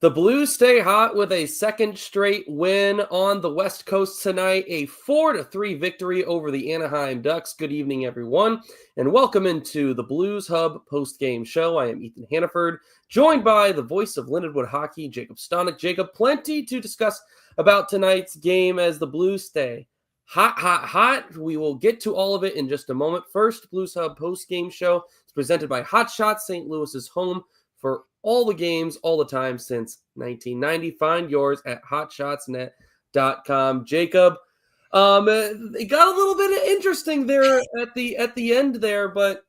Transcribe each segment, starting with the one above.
The Blues stay hot with a second straight win on the West Coast tonight, a 4-3 victory over the Anaheim Ducks. Good evening, everyone, and welcome into the Blues Hub Postgame Show. I am Ethan Hannaford, joined by the voice of Lindenwood Hockey, Jacob Stanoch. Jacob, plenty to discuss about tonight's game as the Blues stay hot. We will get to all of it in just a moment. First, Blues Hub Postgame Show is presented by Hot Shots, St. Louis's home for all the games, all the time since 1990. Find yours at hotshotsnet.com. Jacob, it got a little bit interesting there at the end there, but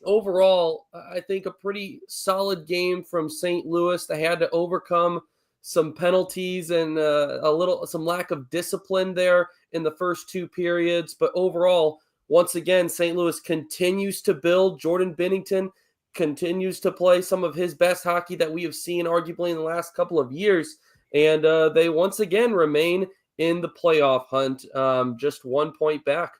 overall, I think a pretty solid game from St. Louis. They had to overcome some penalties and some lack of discipline there in the first two periods, but overall, once again, St. Louis continues to build. Jordan Binnington continues to play some of his best hockey that we have seen arguably in the last couple of years. And they once again remain in the playoff hunt, just 1 point back.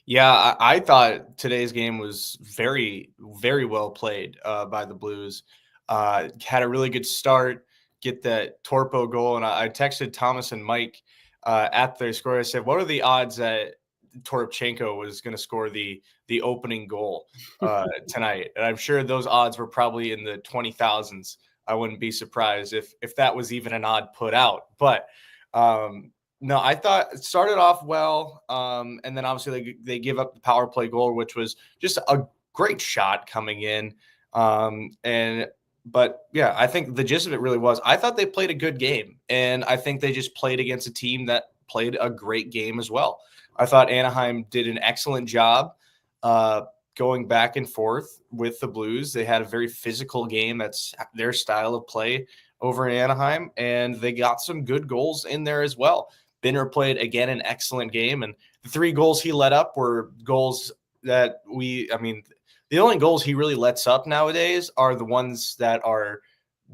Yeah, I thought today's game was very, very well played by the Blues. Had a really good start, get that Torpo goal. And I texted Thomas and Mike at their score. I said, what are the odds that Toropchenko was going to score the opening goal tonight? And I'm sure those odds were probably in the 20,000s. I wouldn't be surprised if that was even an odd put out. But no, I thought it started off well. And then obviously they give up the power play goal, which was just a great shot coming in. But yeah, I think the gist of it really was, I thought they played a good game. And I think they just played against a team that played a great game as well. I thought Anaheim did an excellent job going back and forth with the Blues. They had a very physical game. That's their style of play over in Anaheim, and they got some good goals in there as well. Binner played, again, an excellent game, and the 3 goals he let up were goals that the only goals he really lets up nowadays are the ones that are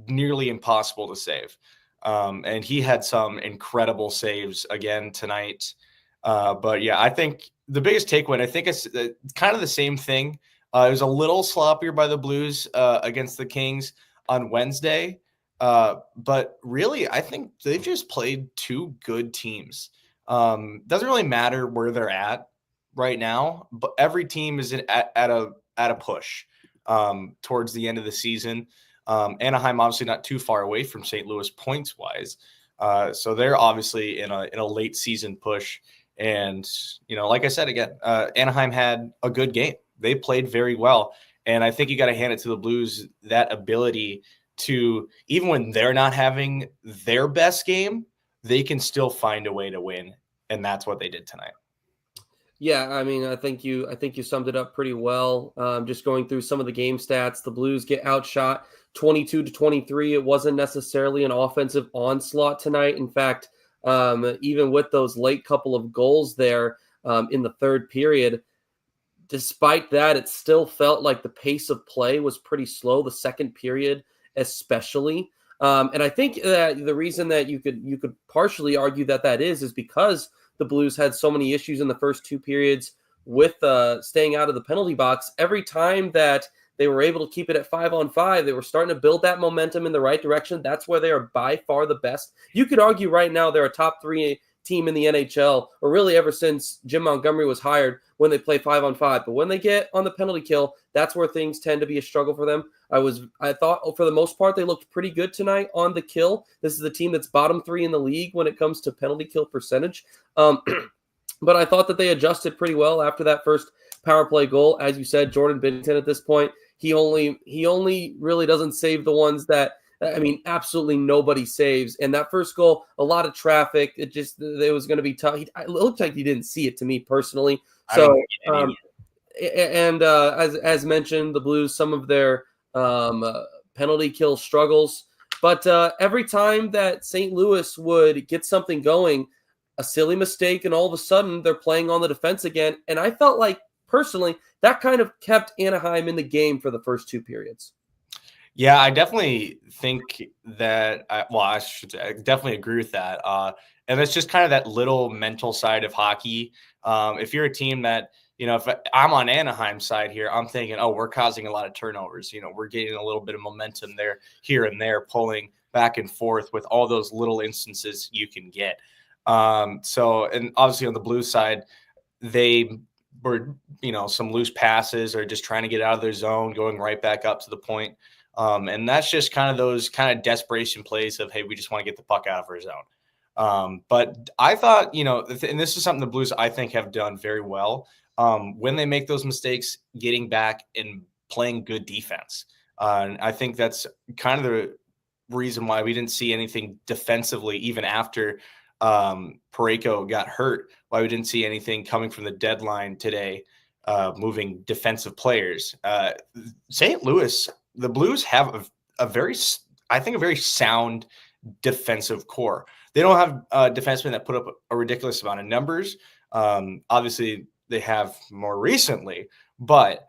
nearly impossible to save. And he had some incredible saves again tonight. But yeah, I think the biggest takeaway, I think it's kind of the same thing. It was a little sloppier by the Blues against the Kings on Wednesday. But really, I think they've just played 2 good teams. Doesn't really matter where they're at right now, but every team is at a push towards the end of the season. Anaheim obviously not too far away from St. Louis points wise. So they're obviously in a late season push. And, like I said, again, Anaheim had a good game. They played very well. And I think you got to hand it to the Blues, that ability to, even when they're not having their best game, they can still find a way to win. And that's what they did tonight. Yeah, I think you summed it up pretty well. Just going through some of the game stats, the Blues get outshot 22-23. It wasn't necessarily an offensive onslaught tonight. In fact, even with those late couple of goals there in the third period, despite that, it still felt like the pace of play was pretty slow, the second period especially. And I think that the reason that you could partially argue that is because the Blues had so many issues in the first 2 periods with staying out of the penalty box. Every time that they were able to keep it at 5-on-5, they were starting to build that momentum in the right direction. That's where they are by far the best. You could argue right now they're a top 3 team in the NHL, or really ever since Jim Montgomery was hired, when they play 5-on-5. But when they get on the penalty kill, that's where things tend to be a struggle for them. I thought for the most part they looked pretty good tonight on the kill. This is the team that's bottom 3 in the league when it comes to penalty kill percentage. But I thought that they adjusted pretty well after that first power play goal. As you said, Jordan Binnington at this point, he only really doesn't save the ones that, absolutely nobody saves. And that first goal, a lot of traffic. It was going to be tough. It looked like he didn't see it to me personally. So, as mentioned, the Blues, some of their penalty kill struggles. But every time that St. Louis would get something going, a silly mistake, and all of a sudden they're playing on the defense again. And I felt like, personally, that kind of kept Anaheim in the game for the first 2 periods. Yeah, I definitely think that, I definitely agree with that. And it's just kind of that little mental side of hockey. If you're a team that, if I'm on Anaheim's side here, I'm thinking, we're causing a lot of turnovers. We're getting a little bit of momentum there, here and there, pulling back and forth with all those little instances you can get. So, and obviously on the Blues side, they were, some loose passes or just trying to get out of their zone, going right back up to the point. And that's just kind of those kind of desperation plays of, hey, we just want to get the puck out of our zone. But I thought, and this is something the Blues, I think, have done very well. When they make those mistakes, getting back and playing good defense. And I think that's kind of the reason why we didn't see anything defensively, even after Parayko got hurt, why we didn't see anything coming from the deadline today, moving defensive players. St. Louis, the Blues have a very sound defensive core. They don't have defensemen that put up a ridiculous amount of numbers. Obviously, they have more recently, but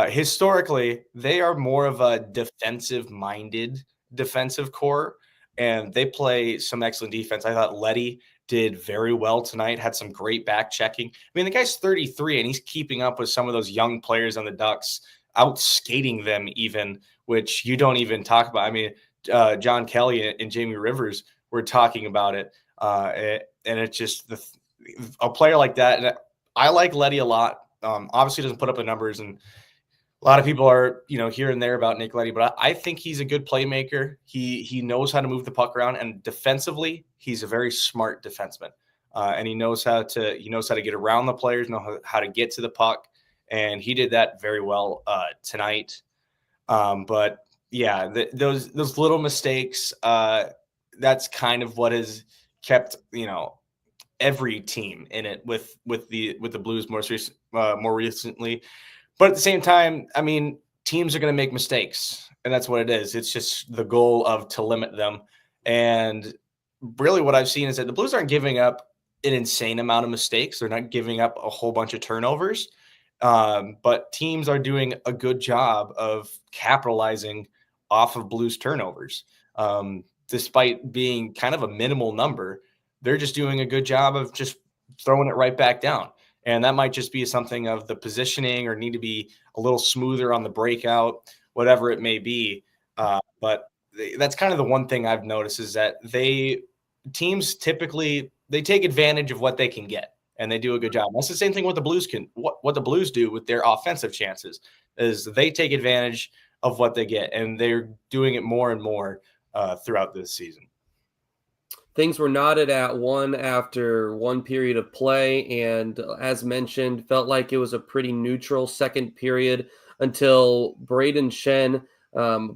historically, they are more of a defensive-minded defensive core, and they play some excellent defense. I thought Leddy did very well tonight, had some great back checking. I mean, the guy's 33, and he's keeping up with some of those young players on the Ducks, out skating them even, which you don't even talk about. I mean, John Kelly and Jamie Rivers were talking about it, and it's just a player like that. And I like Leddy a lot. Obviously, doesn't put up the numbers, and a lot of people are, here and there about Nick Leddy, but I think he's a good playmaker. He knows how to move the puck around, and defensively, he's a very smart defenseman. And he knows how to get around the players, know how to get to the puck, and he did that very well tonight. But yeah, those little mistakes, that's kind of what has kept every team in it with the Blues more recently. But at the same time, I mean, teams are going to make mistakes, and that's what it is. It's just the goal to limit them. And really what I've seen is that the Blues aren't giving up an insane amount of mistakes. They're not giving up a whole bunch of turnovers. But teams are doing a good job of capitalizing off of Blues turnovers. Despite being kind of a minimal number, they're just doing a good job of just throwing it right back down. And that might just be something of the positioning, or need to be a little smoother on the breakout, whatever it may be. But that's kind of the one thing I've noticed, is that teams typically, they take advantage of what they can get, and they do a good job. That's the same thing what the Blues what the Blues do with their offensive chances, is they take advantage of what they get, and they're doing it more and more throughout this season. Things were knotted at one after one period of play, and as mentioned, felt like it was a pretty neutral second period until Braden Schenn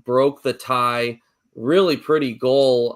broke the tie. Really pretty goal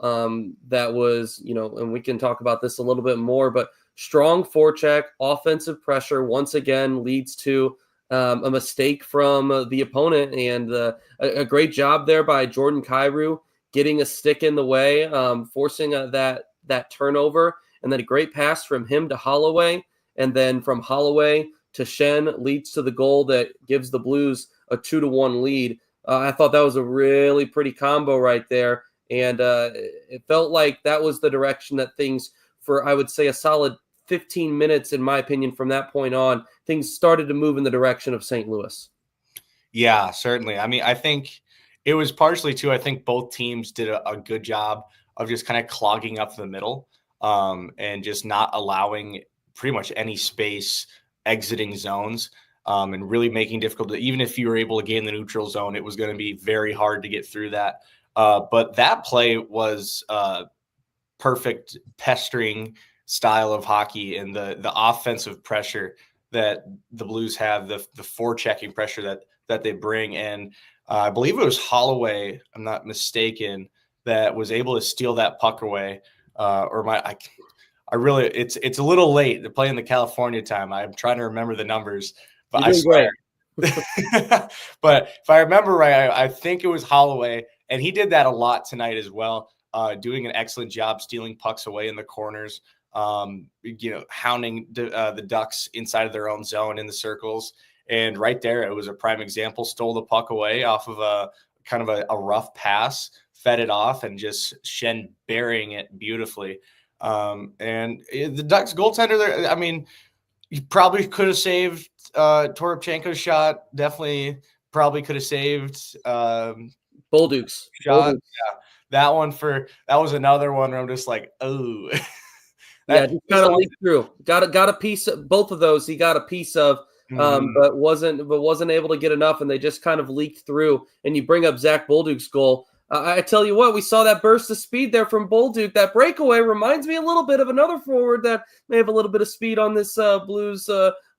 that was, and we can talk about this a little bit more, but strong forecheck, offensive pressure once again leads to a mistake from the opponent, and a great job there by Jordan Kyrou, getting a stick in the way, forcing that turnover, and then a great pass from him to Holloway, and then from Holloway to Schenn leads to the goal that gives the Blues a 2-1 lead. I thought that was a really pretty combo right there, and it felt like that was the direction that things, for I would say a solid 15 minutes, in my opinion, from that point on, things started to move in the direction of St. Louis. Yeah, certainly. I mean, I think it was partially too, I think both teams did a good job of just kind of clogging up the middle, and just not allowing pretty much any space exiting zones, and really making difficult. Even if you were able to gain the neutral zone, it was going to be very hard to get through that. But that play was perfect pestering style of hockey, and the offensive pressure that the Blues have, the forechecking pressure that they bring. And I believe it was Holloway, I'm not mistaken, that was able to steal that puck away. It's a little late to play in the California time. I'm trying to remember the numbers, but I swear. But if I remember right, I think it was Holloway, and he did that a lot tonight as well, doing an excellent job stealing pucks away in the corners, hounding the Ducks inside of their own zone in the circles. And right there, it was a prime example. Stole the puck away off of a kind of a rough pass, fed it off, and just Schenn burying it beautifully. And the Ducks goaltender there, I mean, he probably could have saved Toropchenko's shot. Definitely probably could have saved Bolduc's shot. Bolduc. Yeah. that was another one where I'm just like, oh, yeah, just kind of leaked through. Got a piece of both of those. He got a piece of, but wasn't able to get enough, and they just kind of leaked through. And you bring up Zach Bolduc's goal. I tell you what, we saw that burst of speed there from Bolduc. That breakaway reminds me a little bit of another forward that may have a little bit of speed on this Blues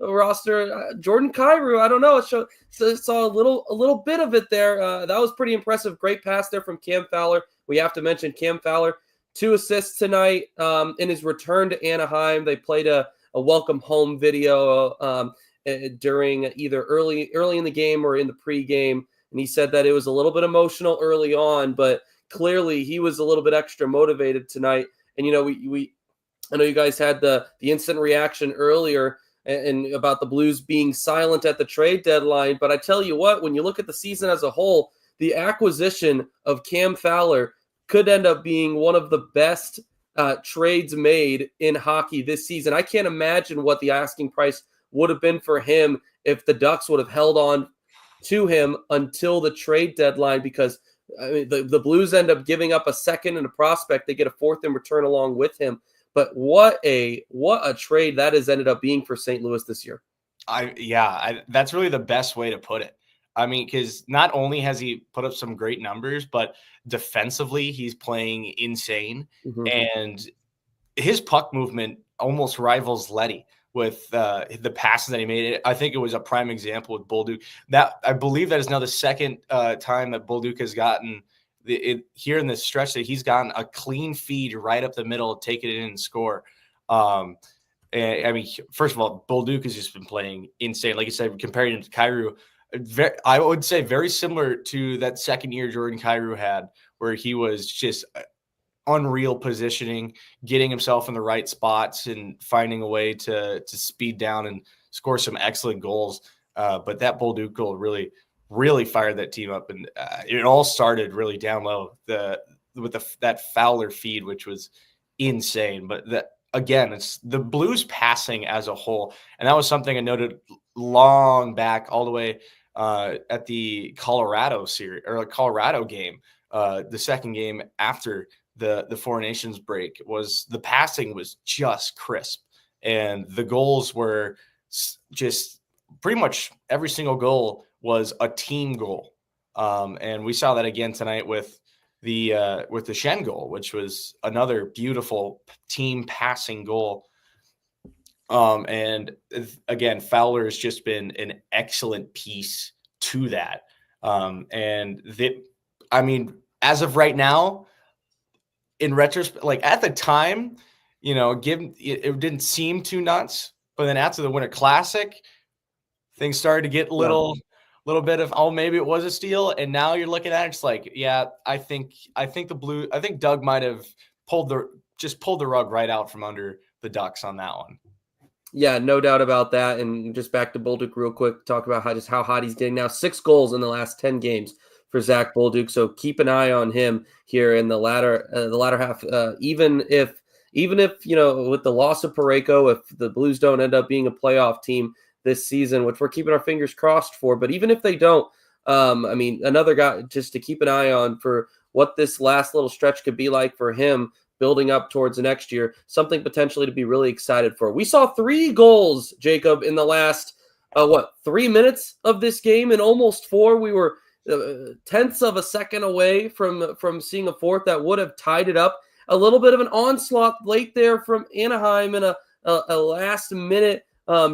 roster. Jordan Kyrou. I don't know. It saw a little bit of it there. That was pretty impressive. Great pass there from Cam Fowler. We have to mention Cam Fowler. 2 assists tonight in his return to Anaheim. They played a welcome home video during either early in the game or in the pregame. And he said that it was a little bit emotional early on, but clearly he was a little bit extra motivated tonight. And, I know you guys had the instant reaction earlier and about the Blues being silent at the trade deadline. But I tell you what, when you look at the season as a whole, the acquisition of Cam Fowler could end up being one of the best trades made in hockey this season. I can't imagine what the asking price would have been for him if the Ducks would have held on to him until the trade deadline, because the Blues end up giving up a second and a prospect. They get a fourth in return along with him. But what a trade that has ended up being for St. Louis this year. That's really the best way to put it. I mean, because not only has he put up some great numbers, but defensively he's playing insane. And his puck movement almost rivals Leddy with the passes that he made. I think it was a prime example with Bolduc. That I believe that is now the second time that Bolduc has gotten here in this stretch that he's gotten a clean feed right up the middle, take it in and score. And, I mean, first of all, Bolduc has just been playing insane. Like you said, comparing him to Kyrou, I would say very similar to that second year Jordan Kyrou had, where he was just unreal positioning, getting himself in the right spots and finding a way to speed down and score some excellent goals. But that Bolduc goal really fired that team up. And it all started really down low with that Fowler feed, which was insane. But again, it's the Blues passing as a whole. And that was something I noted long back all the way at the Colorado series or Colorado game, the second game after the Four Nations break. Was the passing was just crisp, and the goals were just pretty much every single goal was a team goal. And we saw that again tonight with the Schenn goal, which was another beautiful team passing goal. And again, Fowler has just been an excellent piece to that. As of right now, in retrospect, like at the time, it didn't seem too nuts, but then after the Winter Classic, things started to get a little bit of, oh, maybe it was a steal. And now you're looking at it, it's like, yeah, I think Doug might have pulled the rug right out from under the Ducks on that one. Yeah, no doubt about that. And just back to Bolduc real quick, talk about how hot he's getting now. 6 goals in the last 10 games for Zach Bolduc. So keep an eye on him here in the latter half. Even if with the loss of Parayko, if the Blues don't end up being a playoff team this season, which we're keeping our fingers crossed for, but even if they don't, another guy just to keep an eye on for what this last little stretch could be like for him, building up towards the next year, something potentially to be really excited for. We saw 3 goals, Jacob, in the last 3 minutes of this game, and almost 4. We were tenths of a second away from seeing a fourth that would have tied it up. A little bit of an onslaught late there from Anaheim in a last minute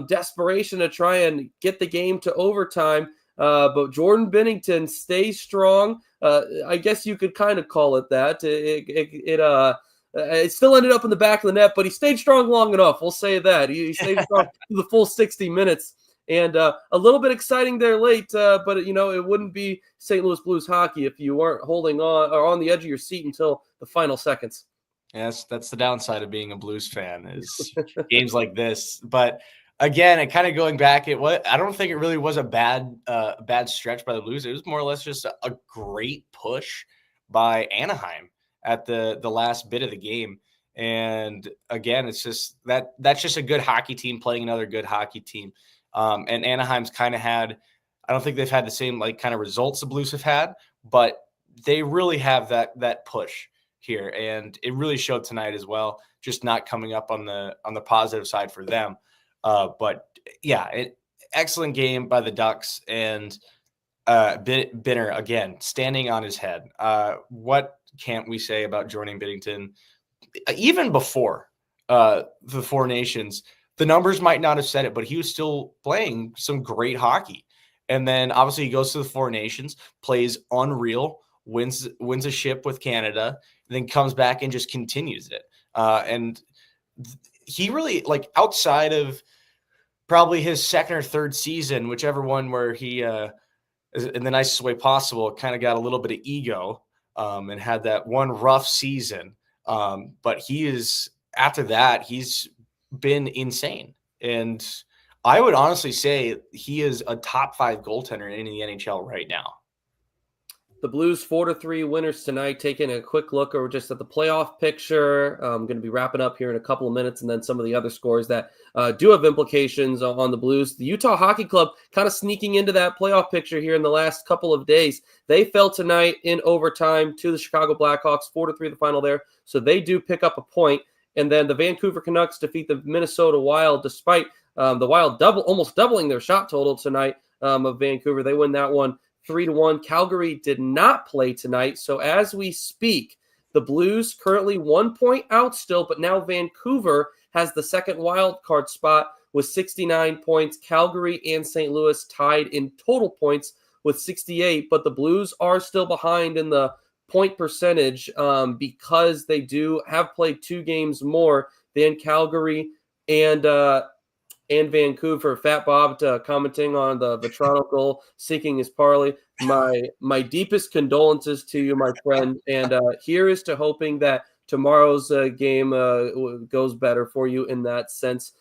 desperation to try and get the game to overtime. But Jordan Binnington stays strong. I guess you could kind of call it that. It still ended up in the back of the net, but he stayed strong long enough. We'll say that. He stayed strong through the full 60 minutes. And a little bit exciting there late, but it wouldn't be St. Louis Blues hockey if you weren't holding on or on the edge of your seat until the final seconds. Yes, that's the downside of being a Blues fan is games like this. But again, it kind of going back, I don't think it really was a bad stretch by the Blues. It was more or less just a great push by Anaheim at the last bit of the game. And again, it's just that's just a good hockey team playing another good hockey team. And Anaheim's kind of I don't think they've had the same kind of results the Blues have had, but they really have that push here, and it really showed tonight as well. Just not coming up on the positive side for them. But yeah, excellent game by the Ducks, and Binner again standing on his head. What can't we say about Jordan Binnington? Even before the Four Nations, the numbers might not have said it, but he was still playing some great hockey. And then obviously he goes to the Four Nations, plays unreal, wins a ship with Canada, then comes back and just continues it. And he really, like, outside of probably his second or third season, whichever one, where he in the nicest way possible, kind of got a little bit of ego and had that one rough season. But after that, he's been insane. And I would honestly say he is a top 5 goaltender in the NHL right now. The Blues 4-3 winners tonight. Taking a quick look over just at the playoff picture. I'm going to be wrapping up here in a couple of minutes, and then some of the other scores that do have implications on the Blues. The Utah Hockey Club kind of sneaking into that playoff picture here in the last couple of days. They fell tonight in overtime to the Chicago Blackhawks, 4-3 the final there. So they do pick up a point. And then the Vancouver Canucks defeat the Minnesota Wild, despite the Wild almost doubling their shot total tonight of Vancouver. They win that one 3-1. Calgary did not play tonight. So as we speak, the Blues currently 1 point out still, but now Vancouver has the second wild card spot with 69 points. Calgary and St. Louis tied in total points with 68, but the Blues are still behind in the point percentage because they do have played 2 games more than Calgary and Vancouver. Fat Bob commenting on the Toronto goal, sinking his parlay. My deepest condolences to you, my friend. And here is to hoping that tomorrow's game goes better for you in that sense.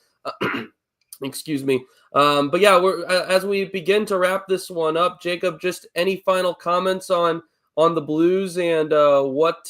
Excuse me. But yeah, as we begin to wrap this one up, Jacob, just any final comments on the Blues and what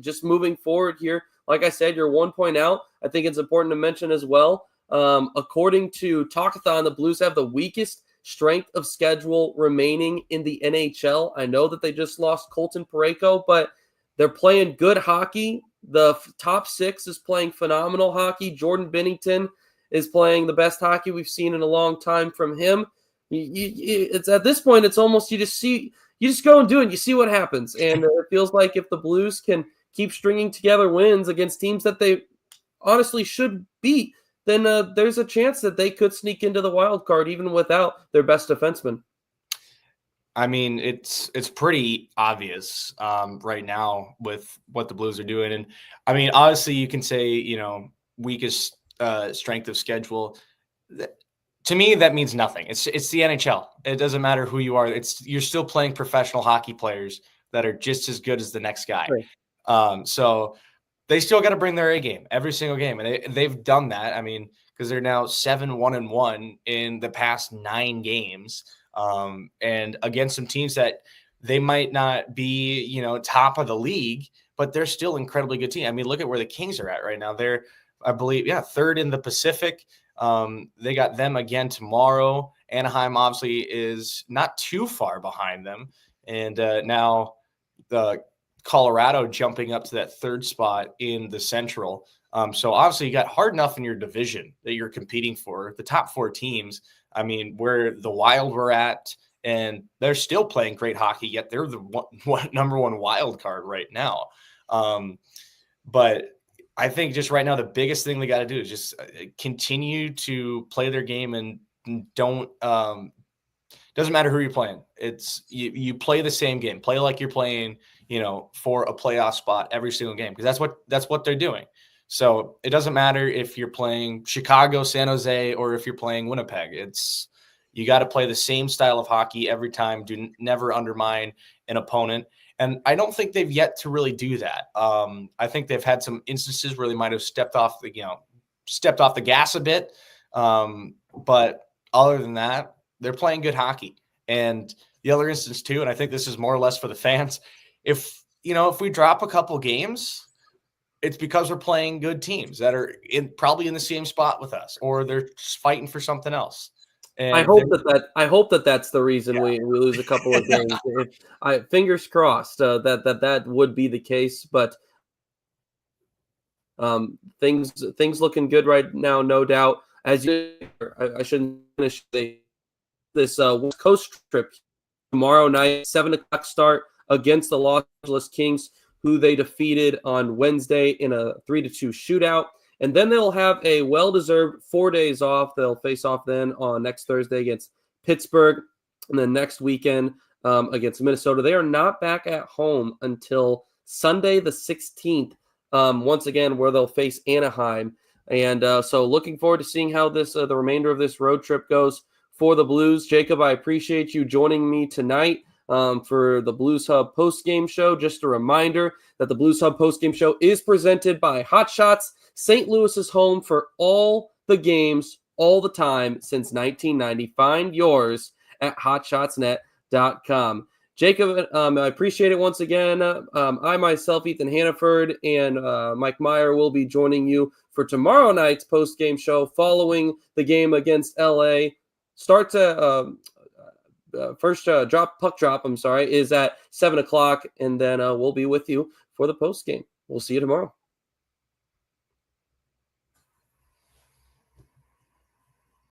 just moving forward here? Like I said, you're 1 point out. I think it's important to mention as well. According to Talkathon, the Blues have the weakest strength of schedule remaining in the NHL. I know that they just lost Colton Parayko, but they're playing good hockey. The top 6 is playing phenomenal hockey. Jordan Binnington is playing the best hockey we've seen in a long time from him. It's at this point, it's almost you just go and do it. You see what happens, and it feels like if the Blues can keep stringing together wins against teams that they honestly should beat, then there's a chance that they could sneak into the wild card even without their best defenseman. I mean, it's pretty obvious right now with what the Blues are doing. And I mean, obviously you can say, weakest strength of schedule. To me, that means nothing. It's the NHL. It doesn't matter who you are. You're still playing professional hockey players that are just as good as the next guy. Right. So they still got to bring their A game every single game. And they've done that. I mean, because they're now 7-1-1 in the past 9 games. And against some teams that they might not be, top of the league, but they're still incredibly good team. I mean, look at where the Kings are at right now. They're, I believe, third in the Pacific. They got them again tomorrow. Anaheim obviously is not too far behind them. And now the Colorado jumping up to that 3rd spot in the Central. So obviously you got hard enough in your division that you're competing for. The top 4 teams, I mean, where the Wild were at, and they're still playing great hockey, yet they're the number 1 wild card right now. But I think just right now, the biggest thing they got to do is just continue to play their game and don't doesn't matter who you're playing. It's you play the same game, play like you're playing, for a playoff spot every single game, because that's what they're doing. So it doesn't matter if you're playing Chicago, San Jose, or if you're playing Winnipeg. You got to play the same style of hockey every time. Never undermine an opponent. And I don't think they've yet to really do that. I think they've had some instances where they might have stepped off the gas a bit. But other than that, they're playing good hockey. And the other instance too, and I think this is more or less for the fans, if we drop a couple games, it's because we're playing good teams that are probably in the same spot with us, or they're just fighting for something else. And I hope that that's the reason we lose a couple of games. Fingers crossed that would be the case, but things looking good right now, no doubt. I shouldn't finish this West Coast trip tomorrow night, 7:00 start against the Los Angeles Kings, who they defeated on Wednesday in a 3-2 shootout. And then they'll have a well-deserved 4 days off. They'll face off then on next Thursday against Pittsburgh, and then next weekend against Minnesota. They are not back at home until Sunday the 16th, once again, where they'll face Anaheim. And so looking forward to seeing how this the remainder of this road trip goes for the Blues. Jacob, I appreciate you joining me tonight for the Blues Hub Postgame Show. Just a reminder that the Blues Hub Postgame Show is presented by Hot Shots, St. Louis's home for all the games, all the time since 1990. Find yours at hotshotsnet.com. Jacob, I appreciate it once again. I myself, Ethan Hannaford, and Mike Meyer will be joining you for tomorrow night's post-game show following the game against LA. Start to first puck drop, is at 7:00, and then we'll be with you for the post-game. We'll see you tomorrow.